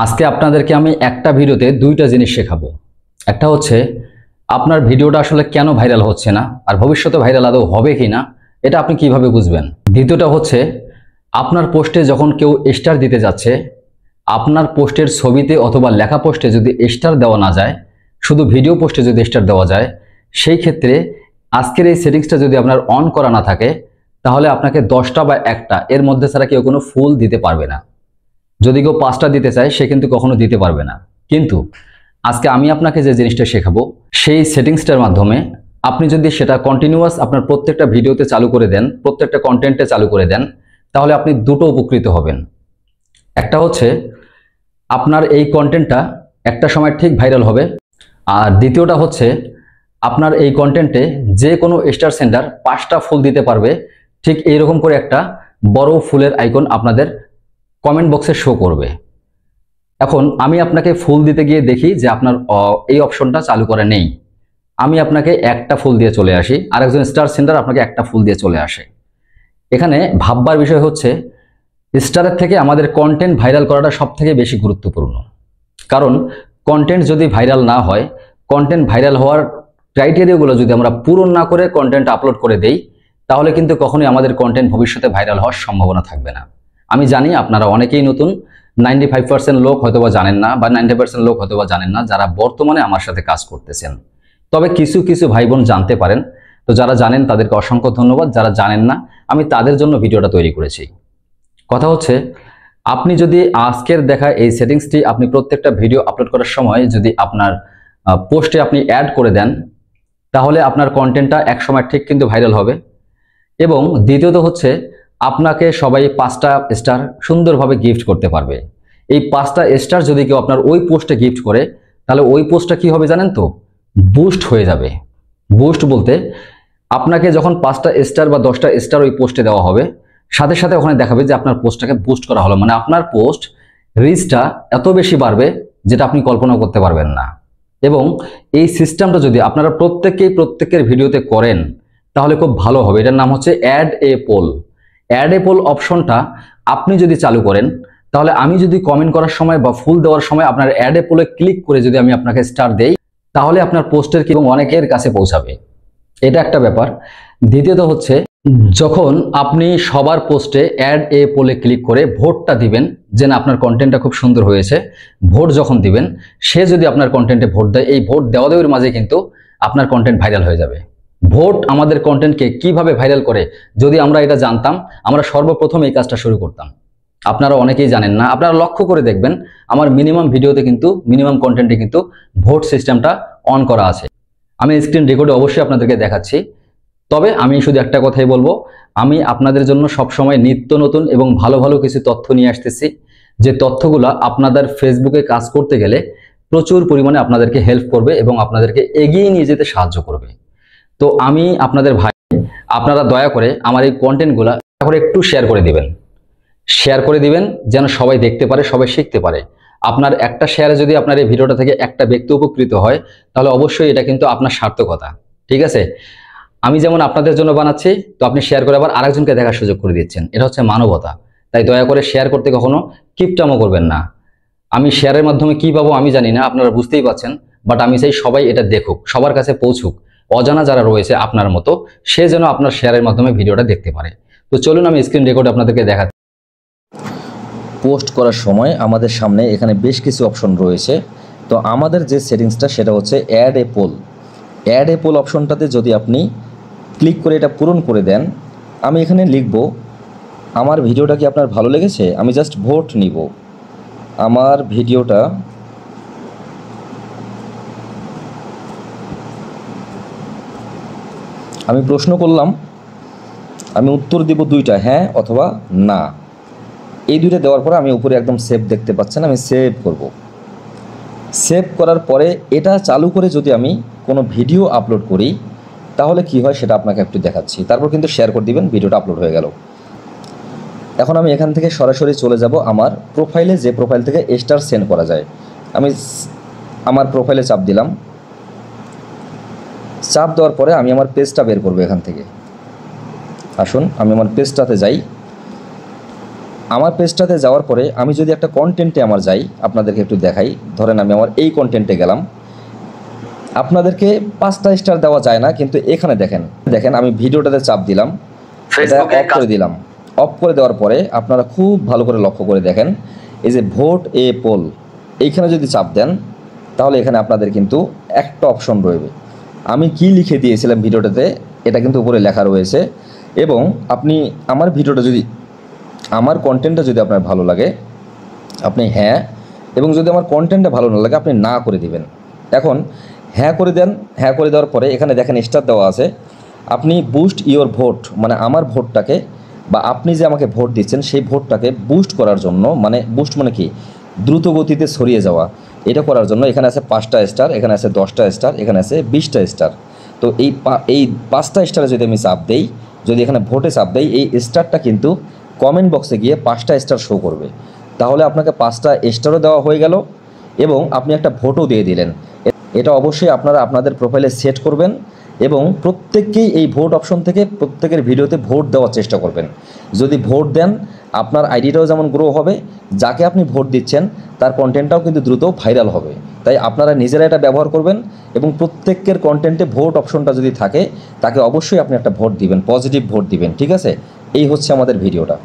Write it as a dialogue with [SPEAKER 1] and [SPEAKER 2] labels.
[SPEAKER 1] আজকে আপনাদেরকে আমি একটা ভিডিওতে দুইটা জিনিস শেখাবো। একটা হচ্ছে আপনার ভিডিওটা আসলে কেন ভাইরাল হচ্ছে না আর ভবিষ্যতে ভাইরাল আদৌ হবে কিনা এটা আপনি কিভাবে বুঝবেন। দ্বিতীয়টা হচ্ছে আপনার পোস্টে যখন কেউ স্টার দিতে যাচ্ছে, আপনার পোস্টের ছবিতে অথবা লেখা পোস্টে যদি স্টার দেওয়া না যায়, শুধু ভিডিও পোস্টে যদি স্টার দেওয়া যায়, সেই ক্ষেত্রে আজকের এই সেটিংসটা যদি আপনার অন করা না থাকে তাহলে আপনাকে 10টা বা একটা এর মধ্যে ছাড়া কেউ কোনো ফুল দিতে পারবে না। যদি কেউ 5টা দিতে চায় সে কিন্তু কখনো দিতে পারবে না। কিন্তু আজকে আমি আপনাকে যে জিনিসটা শেখাবো সেই সেটিংসটার মাধ্যমে আপনি যদি সেটা কন্টিনিউয়াস আপনার প্রত্যেকটা ভিডিওতে চালু করে দেন, প্রত্যেকটা কন্টেন্টে চালু করে দেন, তাহলে আপনি দুটো উপকৃত হবেন। একটা হচ্ছে আপনার এই কন্টেন্টটা একটা সময় ঠিক ভাইরাল হবে, আর দ্বিতীয়টা হচ্ছে আপনার এই কন্টেন্টে যে কোনো স্টার সেন্ডার 5টা ফুল দিতে পারবে। ঠিক এইরকম করে একটা বড় ফুলের আইকন আপনাদের কমেন্ট বক্সে শো করবে। এখন আমি আপনাকে ফুল দিতে গিয়ে দেখি যে আপনার এই অপশনটা চালু করা নেই। আমি আপনাকে একটা ফুল দিয়ে চলে আসি, আর একজন স্টার সেন্ডার আপনাকে একটা ফুল দিয়ে চলে আসে। এখানে ভাববার বিষয় হচ্ছে স্টারের থেকে আমাদের কন্টেন্ট ভাইরাল করাটা সব থেকে বেশি গুরুত্বপূর্ণ। কারণ কন্টেন্ট যদি ভাইরাল না হয়, কন্টেন্ট ভাইরাল হওয়ার ক্রাইটেরিয়াগুলো যদি আমরা পূরণ না করে কন্টেন্ট আপলোড করে দেই, তাহলে কিন্তু কখনোই আমাদের কন্টেন্ট ভবিষ্যতে ভাইরাল হওয়ার সম্ভাবনা থাকবে না। আমি জানি আপনারা অনেকেই নতুন, 95% লোক হয়তোবা জানেন না, বা 90% লোক হয়তোবা জানেন না যারা বর্তমানে আমার সাথে কাজ করতেছেন। তবে কিছু কিছু ভাই বোন জানতে পারেন। তো যারা জানেন তাদেরকে অসংখ্য ধন্যবাদ, যারা জানেন না আমি তাদের জন্য ভিডিওটা তৈরি করেছি। কথা হচ্ছে আপনি যদি আজকের দেখা এই সেটিংসটি আপনি প্রত্যেকটা ভিডিও আপলোড করার সময় যদি আপনার পোস্টে আপনি অ্যাড করে দেন, তাহলে আপনার কন্টেন্টটা এক সময় ঠিক কিন্তু ভাইরাল হবে। এবং দ্বিতীয়ত হচ্ছে আপনাকে সবাই 5টা স্টার সুন্দরভাবে গিফট করতে পারবে। এই 5টা স্টার যদি কেউ আপনার ওই পোস্টে গিফট করে, তাহলে ওই পোস্টটা কি হবে জানেন তো? বুস্ট হয়ে যাবে। বুস্ট বলতে আপনাকে যখন 5টা স্টার বা 10টা স্টার ওই পোস্টে দেওয়া হবে, সাথে সাথে ওখানে দেখাবে যে আপনার পোস্টটাকে বুস্ট করা হলো, মানে আপনার পোস্ট রিচটা এত বেশি বাড়বে যেটা আপনি কল্পনা করতে পারবেন না। এবং এই সিস্টেমটা যদি আপনারা প্রত্যেকের ভিডিওতে করেন তাহলে খুব ভালো হবে। এটার নাম হচ্ছে add a poll. Add a poll অপশনটা আপনি যদি চালু করেন, তাহলে আমি যদি কমেন্ট করার সময় বা ফুল দেওয়ার সময় আপনার অ্যাড এ পোলে ক্লিক করে যদি আমি আপনাকে স্টার দেই, তাহলে আপনার পোস্টের এবং অনেকের কাছে পৌঁছাবে। এটা একটা ব্যাপার। দ্বিতীয়ত হচ্ছে যখন আপনি সবার পোস্টে অ্যাড এ পোলে ক্লিক করে ভোটটা দিবেন যে না আপনার কন্টেন্টটা খুব সুন্দর হয়েছে, ভোট যখন দিবেন, সে যদি আপনার কন্টেন্টে ভোট দেয়, এই ভোট দেওয়া দেওয়ার মাঝে কিন্তু আপনার কন্টেন্ট ভাইরাল হয়ে যাবে। ভোট আমাদের কন্টেন্টকে কিভাবে ভাইরাল করে যদি আমরা এটা জানতাম, আমরা সর্বপ্রথম এই কাজটা শুরু করতাম। আপনারা অনেকেই জানেন না, আপনারা লক্ষ্য করে দেখবেন আমার মিনিমাম ভিডিওতে কিন্তু মিনিমাম কন্টেন্টে কিন্তু ভোট সিস্টেমটা অন করা আছে। আমি স্ক্রিন রেকর্ডে অবশ্যই আপনাদেরকে দেখাচ্ছি। তবে আমি শুধু একটা কথাই বলবো, আমি আপনাদের জন্য সবসময় নিত্য নতুন এবং ভালো ভালো কিছু তথ্য নিয়ে আসতেছি, যে তথ্যগুলো আপনাদের ফেসবুকে কাজ করতে গেলে প্রচুর পরিমাণে আপনাদেরকে হেল্প করবে এবং আপনাদেরকে এগিয়ে নিয়ে যেতে সাহায্য করবে। তো আমি আপনাদের ভাই, আপনারা দয়া করে আমার এই কন্টেন্টগুলো একটু শেয়ার করে দিবেন। শেয়ার করে দিবেন যেন সবাই দেখতে পারে, সবাই শিখতে পারে। আপনার একটা শেয়ারে যদি আপনার এই ভিডিওটা থেকে একটা ব্যক্তি উপকৃত হয়, তাহলে অবশ্যই এটা কিন্তু আপনার সার্থকতা। ঠিক আছে? আমি যেমন আপনাদের জন্য বানাচ্ছি, তো আপনি শেয়ার করে আবার আরেকজনকে দেখার সুযোগ করে দিচ্ছেন। এটা হচ্ছে মানবতা। তাই দয়া করে শেয়ার করতে কখনো কিপটামো করবেন না। আমি শেয়ারের মাধ্যমে কি পাবো আমি জানি না, আপনারা বুঝতেই পারছেন, বাট আমি চাই সবাই এটা দেখুক, সবার কাছে পৌঁছুক। অজানা যারা রয়েছে আপনার মতো, সে যেন আপনার শেয়ারের মাধ্যমে ভিডিওটা দেখতে পারে। তো চলুন আমি স্ক্রিন রেকর্ড আপনাদেরকে দেখাচ্ছি।
[SPEAKER 2] পোস্ট করার সময় আমাদের সামনে এখানে বেশ কিছু অপশন রয়েছে। তো আমাদের যে সেটিংসটা সেটা হচ্ছে add a poll. Add a poll অপশনটাতে যদি আপনি ক্লিক করে এটা পূরণ করে দেন, আমি এখানে লিখব আমার ভিডিওটা কি আপনার ভালো লেগেছে, আমি জাস্ট ভোট নিব। আমার ভিডিওটা আমি প্রশ্ন করলাম, আমি উত্তর দিব 2টা, হ্যাঁ অথবা না। এই 2টা দেওয়ার পরে আমি উপরে একদম সেভ দেখতে পাচ্ছেন, আমি সেভ করব। সেভ করার পরে এটা চালু করে যদি আমি কোনো ভিডিও আপলোড করি তাহলে কি হয় সেটা আপনাকে একটু দেখাচ্ছি। তারপর কিন্তু শেয়ার করে দিবেন, ভিডিওটা আপলোড হয়ে গেল। এখন আমি এখান থেকে সরাসরি চলে যাব আমার প্রোফাইলে, যে প্রোফাইল থেকে স্টার সেন্ড করা যায়। আমি আমার প্রোফাইলে চাপ দিলাম। চাপ দেওয়ার পরে আমি আমার পেজটা বের করব এখান থেকে। আসুন আমি আমার পেজটাতে যাই। আমার পেজটাতে যাওয়ার পরে আমি যদি একটা কন্টেন্টে আমার যাই, আপনাদেরকে একটু দেখাই। ধরেন আমি আমার এই কন্টেন্টে গেলাম, আপনাদেরকে 5টা স্টার দেওয়া যায় না, কিন্তু এখানে দেখেন দেখেন আমি ভিডিওটাতে চাপ দিলাম, এটা অফ করে দিলাম। অফ করে দেওয়ার পরে আপনারা খুব ভালো করে লক্ষ্য করে দেখেন, এই যে ভোট এ পোল, এইখানে যদি চাপ দেন তাহলে এখানে আপনাদের কিন্তু একটা অপশন রয়েছে। আমি কি লিখে দিয়েছিলাম ভিডিওটাতে এটা কিন্তু উপরে লেখা রয়েছে। এবং আপনি আমার ভিডিওটা যদি, আমার কন্টেন্টটা যদি আপনার ভালো লাগে আপনি হ্যাঁ, এবং যদি আমার কন্টেন্টটা ভালো না লাগে আপনি না করে দিবেন। এখন হ্যাঁ করে দেন, হ্যাঁ করে দেওয়ার পরে এখানে দেখেন স্টার দেওয়া আছে। আপনি বুস্ট ইওর ভোট, মানে আমার ভোটটাকে বা আপনি যে আমাকে ভোট দিচ্ছেন সেই ভোটটাকে বুস্ট করার জন্য, মানে বুস্ট মানে কি, দ্রুত গতিতে ছড়িয়ে যাওয়া, এটা করার জন্য এখানে আছে 5টা স্টার, এখানে আছে 10টা স্টার, এখানে আছে 20টা স্টার। তো এই 5টা স্টারে যদি আমি চাপ দেই, যদি এখানে ভোটে চাপ দেই, এই স্টারটা কিন্তু কমেন্ট বক্সে গিয়ে 5টা স্টার শো করবে। তাহলে আপনাকে 5টা স্টারও দেওয়া হয়ে গেল এবং আপনি একটা ভোটও দিয়ে দিলেন। এটা অবশ্যই আপনারা আপনাদের প্রোফাইলে সেট করবেন এবং প্রত্যেককেই এই ভোট অপশন থেকে প্রত্যেকের ভিডিওতে ভোট দেওয়ার চেষ্টা করবেন। যদি ভোট দেন আপনার আইডিটাও যেমন গ্রো হবে, যাকে আপনি ভোট দিচ্ছেন তার কন্টেন্টটাও কিন্তু দ্রুত ভাইরাল হবে। তাই আপনারা নিজেরা এটা ব্যবহার করবেন এবং প্রত্যেকের কন্টেন্টে ভোট অপশনটা যদি থাকে তাকে অবশ্যই আপনি একটা ভোট দিবেন, পজিটিভ ভোট দিবেন। ঠিক আছে, এই হচ্ছে আমাদের ভিডিওটা।